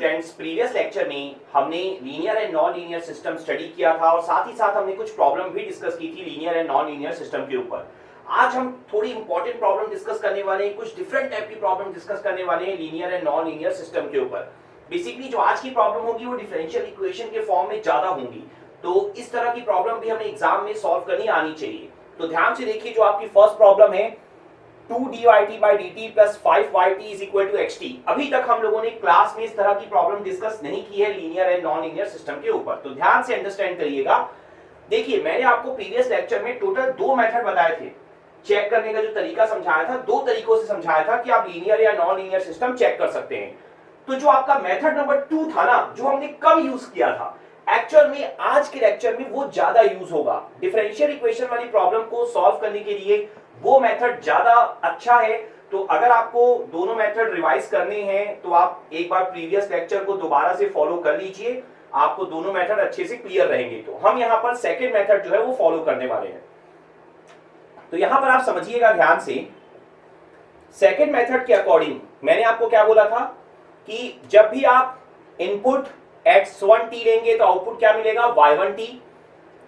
Students, previous lecture में हमने linear and non linear system study किया था और साथ ही साथ हमने कुछ प्रॉब्लम भी डिस्कस की थी linear and non linear system के ऊपर। आज हम थोड़ी इंपॉर्टेंट प्रॉब्लम डिस्कस करने वाले हैं, कुछ डिफरेंट टाइप की प्रॉब्लम डिस्कस करने वाले हैं linear and non linear system के ऊपर। बेसिकली जो आज की प्रॉब्लम होगी वो डिफरेंशियल इक्वेशन के फॉर्म में ज्यादा होंगी, तो इस तरह की प्रॉब्लम भी हमें एग्जाम में सॉल्व करनी आनी चाहिए। तो ध्यान से देखिए, जो आपकी फर्स्ट प्रॉब्लम है 2dy/dt plus 5yt is equal to xt। अभी तक हम लोगों ने क्लास में इस तरह की प्रॉब्लम डिस्कस नहीं की है linear and non linear system के ऊपर, तो ध्यान से अंडरस्टैंड करिएगा। देखिए, मैंने आपको प्रीवियस लेक्चर में टोटल 2 मेथड बताए थे चेक करने का। जो तरीका समझाया था, 2 तरीकों से समझाया था कि आप लीनियर या नॉन लीनियर सिस्टम चेक कर सकते हैं। तो जो आपका मेथड नंबर 2 था ना, जो हमने कब यूज किया था, एक्चुअल में आज के लेक्चर में वो ज्यादा यूज होगा। डिफरेंशियल इक्वेशन वाली प्रॉब्लम को सॉल्व करने के लिए वो मेथड ज्यादा अच्छा है। तो अगर आपको दोनों मेथड रिवाइज करने हैं तो आप एक बार प्रीवियस लेक्चर को दोबारा से फॉलो कर लीजिए, आपको दोनों मेथड अच्छे से क्लियर रहेंगे। तो हम यहां पर सेकंड मेथड जो है वो फॉलो करने वाले हैं। तो यहां पर आप समझिएगा ध्यान से, सेकंड मेथड के अकॉर्डिंग मैंने आपको क्या बोला था कि जब भी आप इनपुट x1t लेंगे तो आउटपुट क्या मिलेगा, y1t।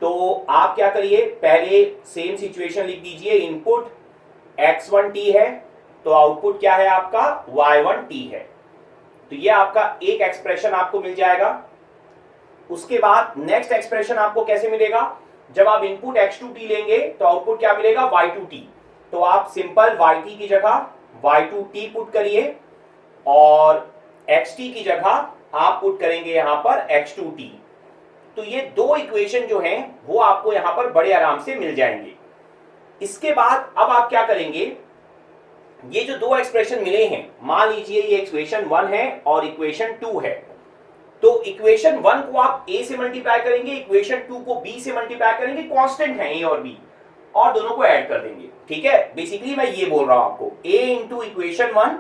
तो आप क्या करिए, पहले सेम सिचुएशन लिख दीजिए, इनपुट x1t है तो आउटपुट क्या है आपका, y1t है। तो ये आपका एक एक्सप्रेशन आपको मिल जाएगा। उसके बाद नेक्स्ट एक्सप्रेशन आपको कैसे मिलेगा, जब आप इनपुट x2t लेंगे तो आउटपुट क्या मिलेगा, y2t। तो आप सिंपल yt की जगह y2t पुट करिए और xt की जगह आप पुट करेंगे यहां पर x2t। तो ये 2 इक्वेशन जो हैं वो आपको यहां पर बड़े आराम से मिल जाएंगे। इसके बाद अब आप क्या करेंगे, ये जो 2 एक्सप्रेशन मिले हैं, मान लीजिए ये इक्वेशन 1 है और इक्वेशन 2 है। तो इक्वेशन 1 को आप a से मल्टीप्लाई करेंगे, इक्वेशन 2 को b से मल्टीप्लाई करेंगे, कांस्टेंट है a और b, और दोनों को ऐड कर देंगे। ठीक है, बेसिकली मैं ये बोल रहा हूं आपको, a into equation 1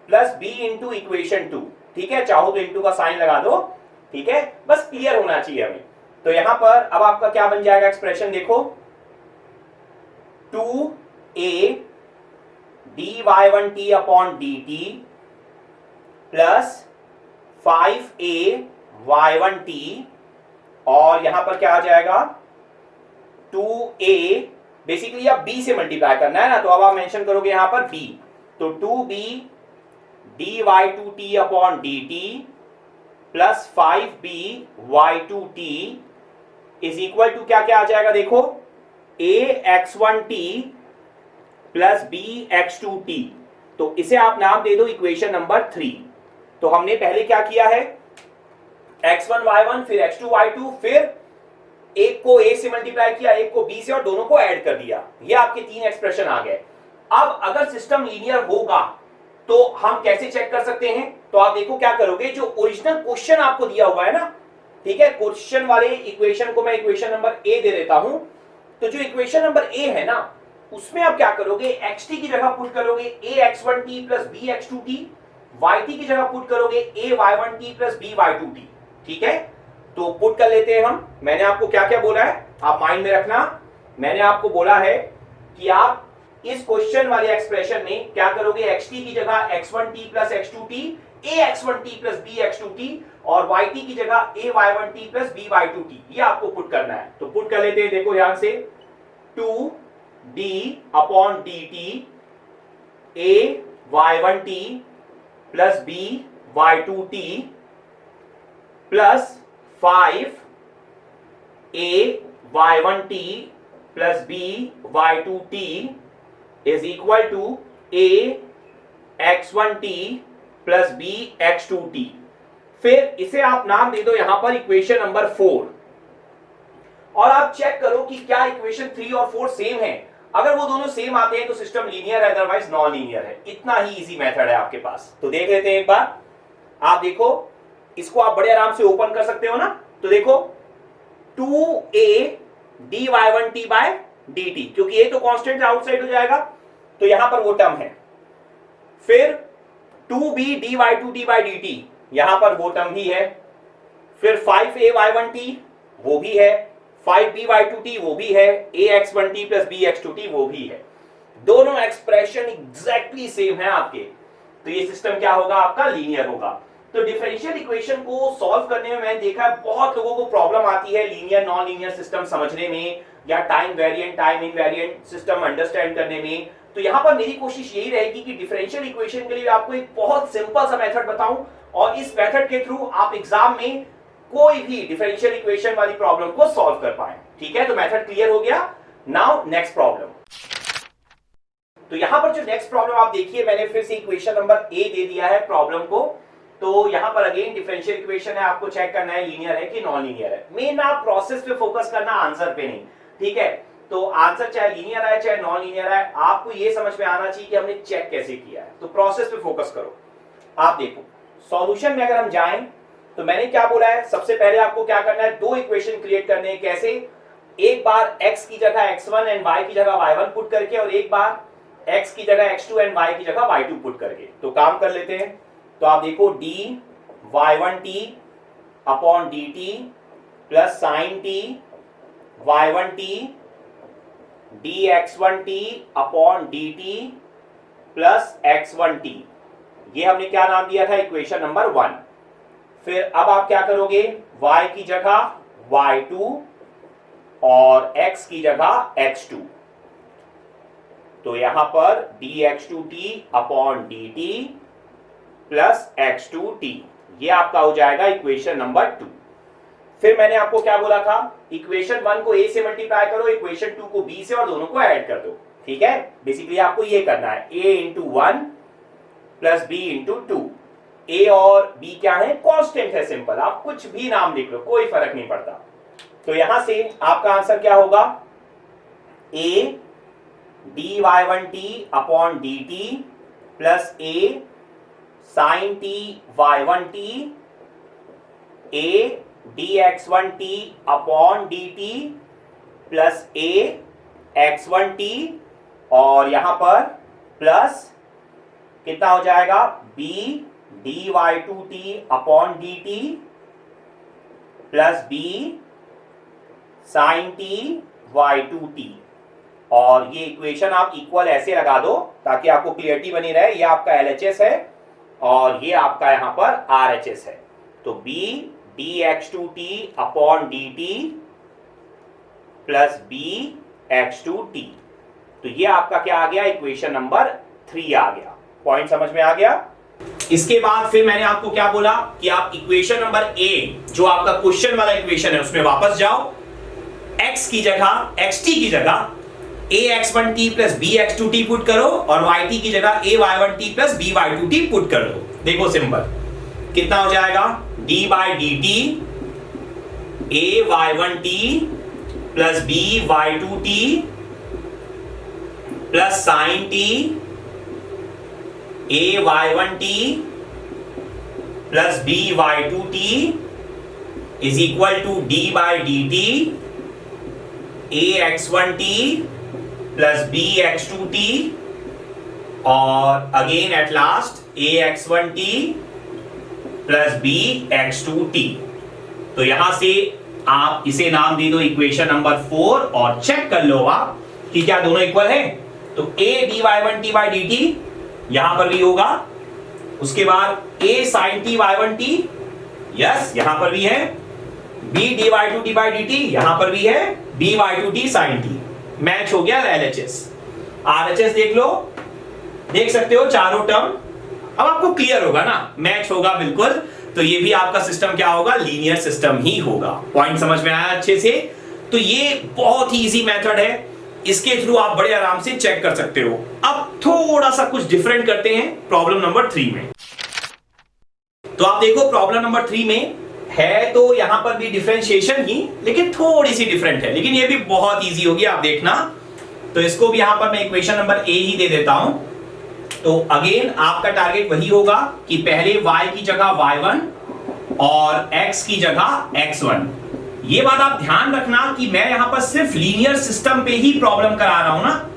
plus b into equation 2। ठीक है, चाहो तो इंटू का साइन लगा दो, ठीक है, बस क्लियर होना चाहिए हमें। तो यहां पर अब आपका क्या बन जाएगा एक्सप्रेशन, देखो 2a dy1t upon dt plus 5a y1t, और यहां पर क्या आ जाएगा 2a, बेसिकली अब b से मल्टीप्लाई करना है ना, तो अब आप मेंशन करोगे यहां पर b, तो 2b dy2t upon dt plus 5b y2t is equal to क्या क्या आ जाएगा, देखो ax1t प्लस bx2t। तो इसे आप नाम दे दो इक्वेशन नंबर 3। तो हमने पहले क्या किया है, x1 y1 फिर x2 y2, फिर एक को a से मल्टीप्लाई किया, एक को b से, और दोनों को ऐड कर दिया। ये आपके 3 एक्सप्रेशन आ गए। अब अगर सिस्टम लीनियर होगा तो हम कैसे चेक कर सकते हैं, तो आप देखो क्या करोगे, जो ओरिजिनल क्वेश्चन आपको दिया हुआ है ना, ठीक है, क्वेश्चन वाले इक्वेशन को मैं इक्वेशन नंबर ए दे देता हूं। तो जो इक्वेशन नंबर ए है ना, उसमें आप क्या करोगे, xt की जगह पुट करोगे ax1t प्लस bx2t, yt की जगह पुट करोगे ay1t प्लस by2t। ठीक है, तो पुट कर लेते हैं हम। मैंने आपको क्या क्या बोला है, आप माइंड में रखना। मैंने आपको बोला है कि आप इस क्वेश्चन वाले एक्सप्रेशन में क्या करोगे, xt की जगह x1t plus x2t, ax1t plus bx2t, और yt की जगह ay1t प्लस by2t, ये आपको पुट करना है। तो पुट कर लेते हैं, देखो ध्यान से, 2d upon dt ay1t plus by2t plus 5ay1t plus by2t is equal to ax1t plus bx2t। फिर इसे आप नाम दे दो यहां पर इक्वेशन नंबर 4, और आप चेक करो कि क्या इक्वेशन 3 और 4 सेम है। अगर वो दोनों सेम आते हैं तो सिस्टम लीनियर है, अदरवाइज नॉन लीनियर है। इतना ही इजी मेथड है आपके पास। तो देख लेते हैं एक बार, आप देखो इसको आप बड़े आराम से ओपन कर सकते हो ना। तो देखो 2a dy1t बाय dt, क्योंकि ये तो कांस्टेंट आउटसाइड हो जाएगा, तो यहां पर वो टर्म है। फिर 2b dy2t बाय dt, यहां पर वो टर्म भी है। फिर 5a y1t वो भी है, 5b y2t वो भी है, ax1t प्लस bx2t वो भी है। दोनों एक्सप्रेशन एग्जैक्टली सेम है आपके, तो ये सिस्टम क्या होगा, आपका लीनियर होगा। तो डिफरेंशियल इक्वेशन को सॉल्व करने में मैंने देखा है बहुत लोगों को प्रॉब्लम आती है लीनियर नॉन लीनियर सिस्टम समझने में या time variant time invariant system understand करने में। तो यहां पर मेरी कोशिश यही रहेगी कि डिफरेंशियल इक्वेशन के लिए आपको एक बहुत सिंपल सा मेथड बताऊं और इस मेथड के थ्रू आप एग्जाम में कोई भी डिफरेंशियल इक्वेशन वाली प्रॉब्लम को सॉल्व कर पाए। ठीक है, तो मेथड क्लियर हो गया। Now next problem. तो यहां पर जो नेक्स्ट प्रॉब्लम आप देखिए, मैंने फिर से इक्वेशन नंबर ए दे दिया है प्रॉब्लम को। तो यहां पर अगेन डिफरेंशियल इक्वेशन है, आपको चेक करना है लीनियर है कि नॉन लीनियर है। मेन आप प्रोसेस पे फोकस करना, आंसर पे नहीं। ठीक है, तो आंसर चाहे लीनियर है चाहे नॉन लीनियर है, आपको ये समझ में आना चाहिए कि हमने चेक कैसे किया है। तो प्रोसेस पे फोकस करो। आप देखो सॉल्यूशन में अगर हम जाएं तो मैंने क्या बोला है, सबसे पहले आपको क्या करना है, दो इक्वेशन क्रिएट करने हैं। कैसे? एक बार x की जगह x1 एंड y की जगह y1 पुट करके और एक बार x की जगह x2 एंड y की जगह y2 पुट करके। तो काम कर लेते हैं। तो आप देखो dy1t upon dt plus sin t y1t dx1t upon dt plus x1t, ये हमने क्या नाम दिया था, इक्वेशन नंबर 1। फिर अब आप क्या करोगे, y की जगह y2 और x की जगह x2। तो यहां पर dx2t upon dt plus x2t, ये आपका हो जाएगा इक्वेशन नंबर 2। फिर मैंने आपको क्या बोला था, इक्वेशन 1 को a से मल्टीप्लाई करो, इक्वेशन 2 को b से और दोनों को ऐड कर दो। ठीक है, बेसिकली आपको ये करना है, a into 1 plus b into 2। a और b क्या है, कांस्टेंट है, सिंपल, आप कुछ भी नाम लिख लो, कोई फर्क नहीं पड़ता। तो यहां से आपका आंसर क्या होगा, a dy1t upon dt plus a sin t y1t, a dx1t upon dt plus a x1t, और यहां पर प्लस कितना हो जाएगा, b dy2t upon dt plus b sin t y2t। और ये इक्वेशन आप इक्वल ऐसे लगा दो ताकि आपको क्लियरिटी बनी रहे। ये आपका LHS है और ये आपका यहां पर RHS है। तो b dx2t upon dt plus b x2t, तो ये आपका क्या आ गया, इक्वेशन नंबर 3 आ गया। पॉइंट समझ में आ गया। इसके बाद फिर मैंने आपको क्या बोला कि आप इक्वेशन नंबर ए, जो आपका क्वेश्चन वाला इक्वेशन है, उसमें वापस जाओ, x की जगह xt की जगह ax1t प्लस bx2t पुट करो और yt की जगह ay1t प्लस by2t पुट कर दो। देखो सिंपल, कितना हो जाएगा, d by dt ay1t plus by2t plus sin t ay1t plus by2t is equal to d by dt ax1t plus bx2t और again at last ax1t plus bx2t। तो यहां से आप इसे नाम दे दो इक्वेशन नंबर 4 और चेक कर लो आप कि क्या दोनों इक्वल है। तो a dy1t बाई dt यहां पर भी होगा, उसके बाद a sin t y1t, yes यहां पर भी है, b dy2t बाई dt यहां पर भी है, by2t sin t, मैच हो गया LHS। RHS देख लो, देख सकते हो चारों टर्म, अब आपको क्लियर होगा ना, मैच होगा बिल्कुल। तो ये भी आपका सिस्टम क्या होगा, लीनियर सिस्टम ही होगा। पॉइंट समझ में आया अच्छे से। तो ये बहुत ही इजी मेथड है, इसके थ्रू आप बड़े आराम से चेक कर सकते हो। अब थोड़ा सा कुछ डिफरेंट करते हैं प्रॉब्लम नंबर 3 में। तो आप देखो प्रॉब्लम नंबर 3 में है तो यहां पर भी डिफरेंशिएशन ही, लेकिन थोड़ी सी डिफरेंट है, लेकिन ये भी बहुत इजी होगी, आप देखना। तो इसको भी यहां पर मैं इक्वेशन नंबर ए ही दे देता हूं। तो अगेन आपका टारगेट वही होगा कि पहले y की जगह y1 और x की जगह x1। ये बात आप ध्यान रखना कि मैं यहां पर सिर्फ लीनियर सिस्टम पे ही प्रॉब्लम करा रहा हूं ना,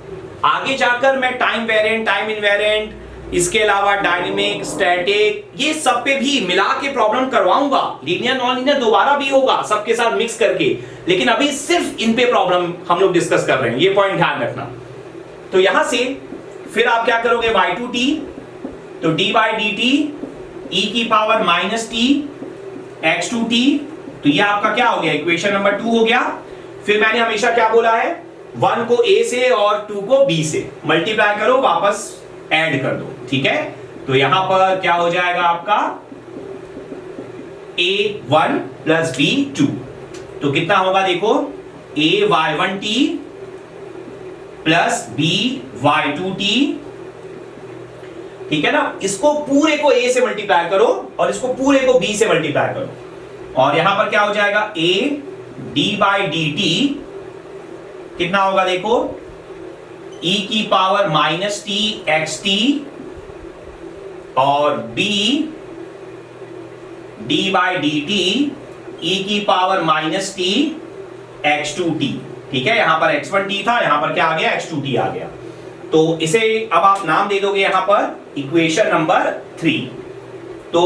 आगे जाकर मैं टाइम वेरिएंट टाइम इनवेरिएंट इसके अलावा डायनेमिक स्टैटिक ये सब पे भी मिला के प्रॉब्लम करवाऊंगा। लीनियर नॉन लीनियर दोबारा भी होगा सबके साथ मिक्स करके, लेकिन अभी सिर्फ इन पे प्रॉब्लम हम लोग डिस्कस कर रहे हैं, ये पॉइंट ध्यान रखना। तो यहां से फिर आप क्या करोगे, y2t, तो d बाई dt ई की power minus t x two t, तो ये आपका क्या हो गया, इक्वेशन नंबर 2 हो गया। फिर मैंने हमेशा क्या बोला है, 1 को a से और 2 को b से मल्टीप्लाई करो, वापस ऐड कर दो, ठीक है। तो यहां पर क्या हो जाएगा आपका a1 प्लस b2, तो कितना होगा देखो, ay1t प्लस by2t, ठीक है ना। इसको पूरे को a से मल्टीप्लाई करो और इसको पूरे को b से मल्टीप्लाई करो, और यहां पर क्या हो जाएगा, a d by d t कितना होगा देखो, e की power minus t x t और b d by d t e की power minus t x two t, ठीक है। यहां पर x1t था, यहां पर क्या आ गया, x2t आ गया। तो इसे अब आप नाम दे दोगे यहां पर इक्वेशन नंबर 3। तो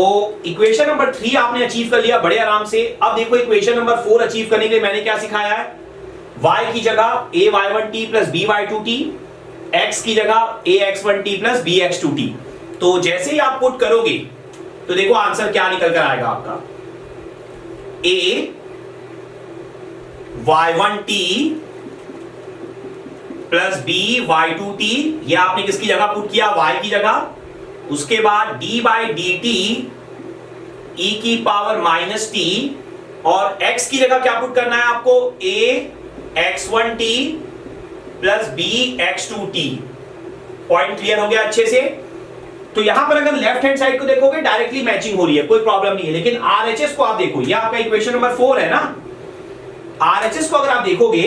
इक्वेशन नंबर 3 आपने अचीव कर लिया बड़े आराम से। अब देखो इक्वेशन नंबर 4 अचीव करने के लिए मैंने क्या सिखाया है, y की जगह ay1t प्लस by2t, x की जगह ax1t प्लस bx2t। तो जैसे ही आप पुट करोगे तो देखो आंसर क्या निकल कर आएगा आपका, ay1t प्लस by2t, ये आपने किसकी जगह पुट किया, y की जगह। उसके बाद d by d T E की पावर माइनस टी, और x की जगह क्या पुट करना है आपको, ax1t plus bx2t। Point clear हो गया अच्छे से। तो यहां पर अगर लेफ्ट हैंड साइड को देखोगे डायरेक्टली मैचिंग हो रही है, कोई प्रॉब्लम नहीं है। लेकिन RHS को आप देखो, ये आपका इक्वेशन नंबर 4 है ना, RHS को अगर आप देखोगे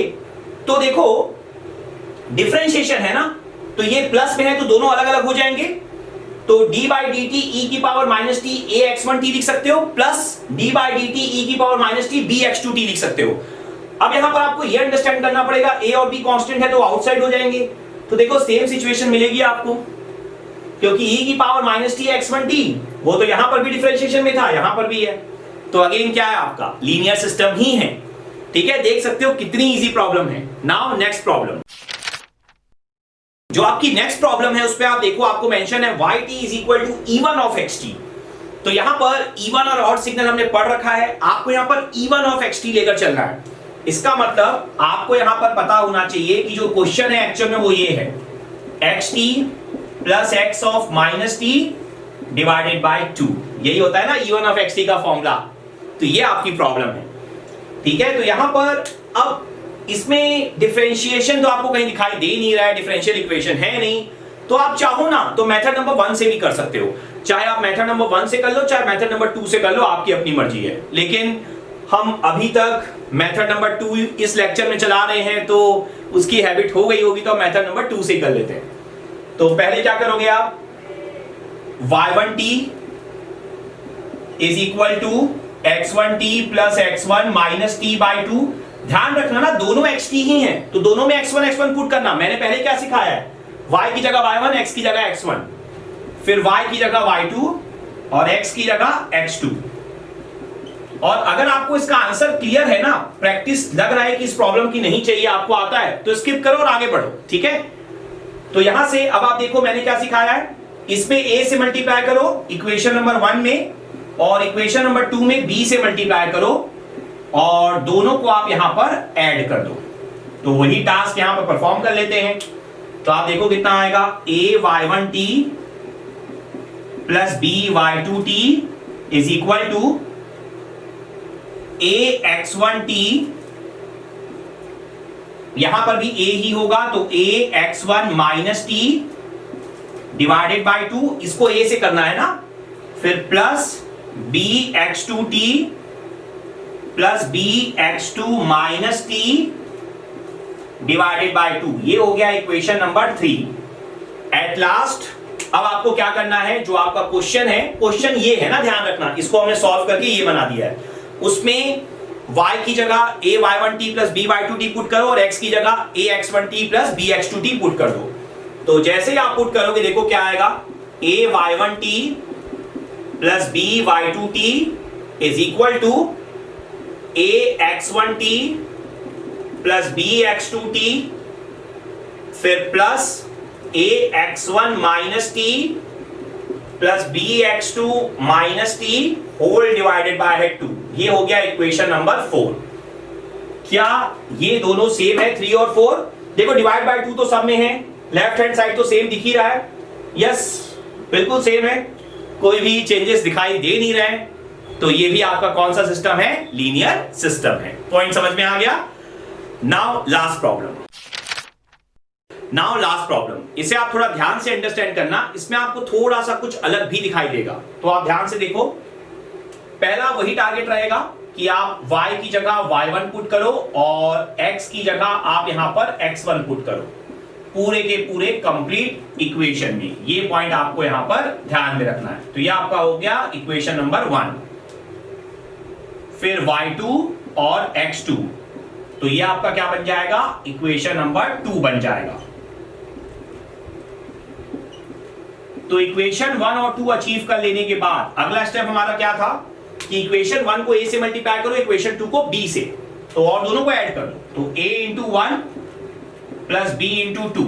तो देखो डिफरेंशिएशन है ना, तो ये प्लस में है तो दोनों अलग अलग हो जाएंगे। तो d by d T E की पावर माइनस टी ax1t लिख सकते हो, plus d by d T E की पावर माइनस टी bx2t लिख सकते हो। अब यहां पर आपको ये अंडरस्टैंड करना पड़ेगा, a और b कांस्टेंट है तो आउटसाइड हो जाएंगे, तो देखो सेम सिचुएशन मिलेगी आपको, क्योंकि e की पावर माइनस टी x1t वो तो यहां पर भी डिफरेंशिएशन में था, यहां पर भी है। तो अगेन क्या है आपका, लीनियर सिस्टम ही है, ठीक है। देख सकते हो कितनी इजी प्रॉब्लम है। नाउ नेक्स्ट प्रॉब्लम, जो आपकी नेक्स्ट प्रॉब्लम है उस पे आप देखो, आपको मेंशन है yt is equal to e1 of xt। तो यहां पर e1 और ऑड सिग्नल हमने पढ़ रखा है, आपको यहां पर e1 ऑफ xt लेकर चलना है। इसका मतलब आपको यहां पर पता होना चाहिए कि जो क्वेश्चन है एक्चुअल में वो ये है, xt plus x of minus T divided by 2, यही होता है ना e1 ऑफ xt का फॉर्मूला। तो ये आपकी प्रॉब्लम है, ठीक है। तो यहां पर अब इसमें डिफरेंशिएशन तो आपको कहीं दिखाई दे नहीं रहा है, डिफरेंशियल इक्वेशन है नहीं, तो आप चाहो ना तो मेथड नंबर 1 से भी कर सकते हो। चाहे आप मेथड नंबर 1 से कर लो, चाहे मेथड नंबर 2 से कर लो, आपकी अपनी मर्जी है। लेकिन हम अभी तक मेथड नंबर 2 इस लेक्चर में चला रहे हैं, तो उसकी हैबिट हो गई होगी, तो मेथड नंबर 2 से कर लेते हैं। तो पहले क्या करोगे आप, y1t is equal to x1t plus x1 minus t by 2। ध्यान रखना ना, दोनों xt ही हैं, तो दोनों में x1 पुट करना। मैंने पहले क्या सिखाया है, y की जगह y1, x की जगह x1, फिर y की जगह y2 और x की जगह x2। और अगर आपको इसका आंसर क्लियर है ना, प्रैक्टिस लग रहा है कि इस प्रॉब्लम की नहीं चाहिए, आपको आता है, तो स्किप करो और आगे बढ़ो, ठीक है। तो यहां से अब आप देखो मैंने क्या सिखाया है, इसमें a से मल्टीप्लाई करो इक्वेशन नंबर 1 में, और इक्वेशन नंबर 2 में b से मल्टीप्लाई करो, और दोनों को आप यहां पर ऐड कर दो। तो वही टास्क यहां पर परफॉर्म कर लेते हैं। तो आप देखो कितना आएगा, ay1t plus by2t is equal to ax1t, यहां पर भी a ही होगा, तो ax1 minus t divided by 2, इसको a से करना है ना, फिर plus bx2t plus bx2 minus t divided by 2, ये हो गया इक्वेशन नंबर 3। एट लास्ट अब आपको क्या करना है, जो आपका क्वेश्चन है, क्वेश्चन ये है ना, ध्यान रखना, इसको हमने सॉल्व करके ये बना दिया है। उसमें y की जगह ay1t प्लस by2t पुट करो, और x की जगह ax1t प्लस bx2t पुट कर दो। तो जैसे ही आप पुट करोगे देखो क्या आएगा, ay1t plus by2t is equal to ax1t plus bx2t, फिर plus ax1 minus t plus b x two minus t whole divided by हेड 2। ये हो गया इक्वेशन नंबर 4। क्या ये दोनों सेम है 3 और 4? देखो डिवाइड बाय 2 तो सब में है, लेफ्ट हैंड साइड तो सेम दिख ही रहा है। यस बिल्कुल सेम है, कोई भी चेंजेस दिखाई दे नहीं रहे हैं। तो ये भी आपका कौन सा सिस्टम है? लीनियर सिस्टम है। पॉइंट समझ में आ गया? Now last problem. इसे आप थोड़ा ध्यान से अंडरस्टैंड करना, इसमें आपको थोड़ा सा कुछ अलग भी दिखाई देगा, तो आप ध्यान से देखो। पहला वही टारगेट रहेगा कि आप y की जगह y1 पुट करो और x की जगह आप यहां पर x1 पुट करो, पूरे के पूरे कंप्लीट इक्वेशन में। ये पॉइंट आपको यहां पर ध्यान में रखना है। तो ये आपका हो गया इक्वेशन नंबर 1। फिर y2 और x2, तो ये आपका क्या बन जाएगा? इक्वेशन नंबर 2 बन जाएगा। तो इक्वेशन 1 और 2 अचीव कर लेने के बाद अगला स्टेप हमारा क्या था कि इक्वेशन 1 को a से मल्टीप्लाई करो, इक्वेशन 2 को b से, तो और दोनों को ऐड कर दो। तो a into 1 plus b into 2,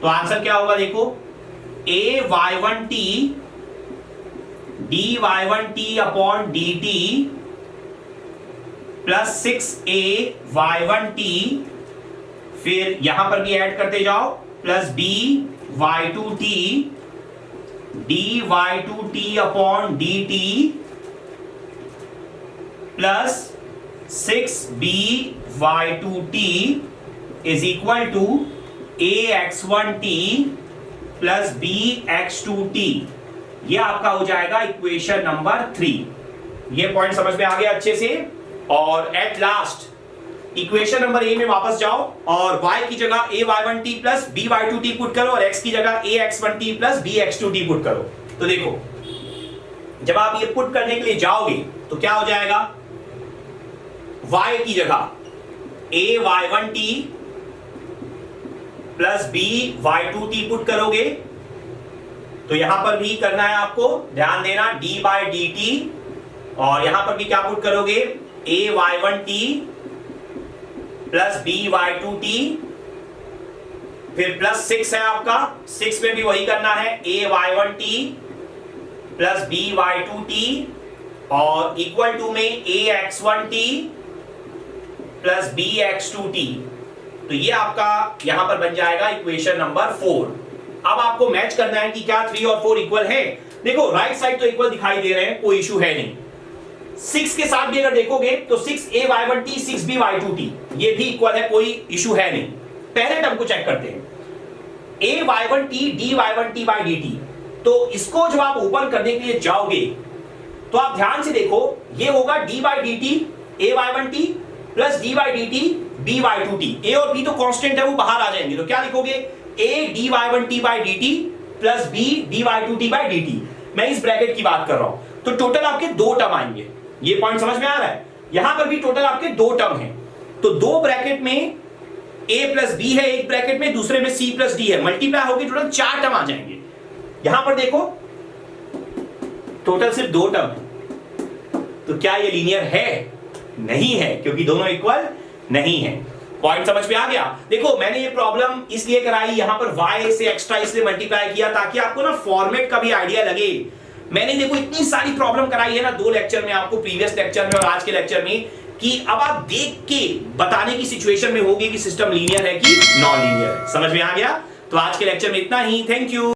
तो आंसर क्या होगा? देखो a y1t dy y1t upon dt plus 6a y1t, फिर यहां पर भी ऐड करते जाओ, plus b y2t dy y2t upon dt plus 6b y2t is equal to ax1t plus bx2t। ये आपका हो जाएगा इक्वेशन नंबर 3। ये पॉइंट समझ में आ गया अच्छे से। और at last equation number A में वापस जाओ और y की जगह ay1t प्लस by2t पुट करो और x की जगह ax1t प्लस bx2t पुट करो। तो देखो जब आप ये पुट करने के लिए जाओगे तो क्या हो जाएगा? y की जगह ay1t प्लस by2t पुट करोगे, तो यहां पर भी करना है आपको, ध्यान देना, d by dt, और यहां पर भी क्या पुट करोगे? ay1t प्लस by2t, फिर प्लस 6 है आपका, 6 में भी वही करना है, ay1t प्लस by2t और इक्वल टू में ax1t प्लस bx2t। तो ये आपका यहां पर बन जाएगा इक्वेशन नंबर 4। अब आपको मैच करना है कि क्या 3 और 4 इक्वल है। देखो राइट साइड तो इक्वल दिखाई दे रहे हैं, कोई इशू है नहीं। 6 के साथ भी अगर देखोगे तो 6ay1t 6by2t ये भी इक्वल है, कोई इशू है नहीं। पहले टर्म को चेक करते हैं, ay1t dy1t by dt। तो इसको जब आप ओपन करने के लिए जाओगे तो आप ध्यान से देखो, ये होगा d by dt ay1t plus d by dt by2t। a और b तो कांस्टेंट है, वो बाहर आ जाएंगे, तो क्या लिखोगे? a dy1t by dt plus b dy2t by dt। मैं इस ब्रैकेट की बात कर रहा हूं। तो टोटल आपके 2 टर्म आएंगे। ये पॉइंट समझ में आ रहा है? यहां पर भी टोटल आपके 2 टर्म हैं। तो 2 ब्रैकेट में a प्लस b है, एक ब्रैकेट में दूसरे में c प्लस d है, मल्टीप्लाई होगी, टोटल 4 टर्म आ जाएंगे। यहां पर देखो टोटल सिर्फ 2 टर्म है। तो क्या ये लीनियर है? नहीं है, क्योंकि दोनों इक्वल नहीं है। पॉइंट समझ में आ गया? देखो मैंने ये प्रॉब्लम इसलिए कराई, यहां पर y से एक्स्ट्रा इसलिए मल्टीप्लाई किया ताकि आपको ना फॉर्मेट का भी आइडिया लगे। मैंने देखो इतनी सारी प्रॉब्लम कराई है ना 2 लेक्चर में आपको, प्रीवियस लेक्चर में और आज के लेक्चर में, कि अब आप देख के बताने की सिचुएशन में होगी कि सिस्टम लीनियर है कि नॉन लीनियर है। समझ में आ गया? तो आज के लेक्चर में इतना ही। Thank you.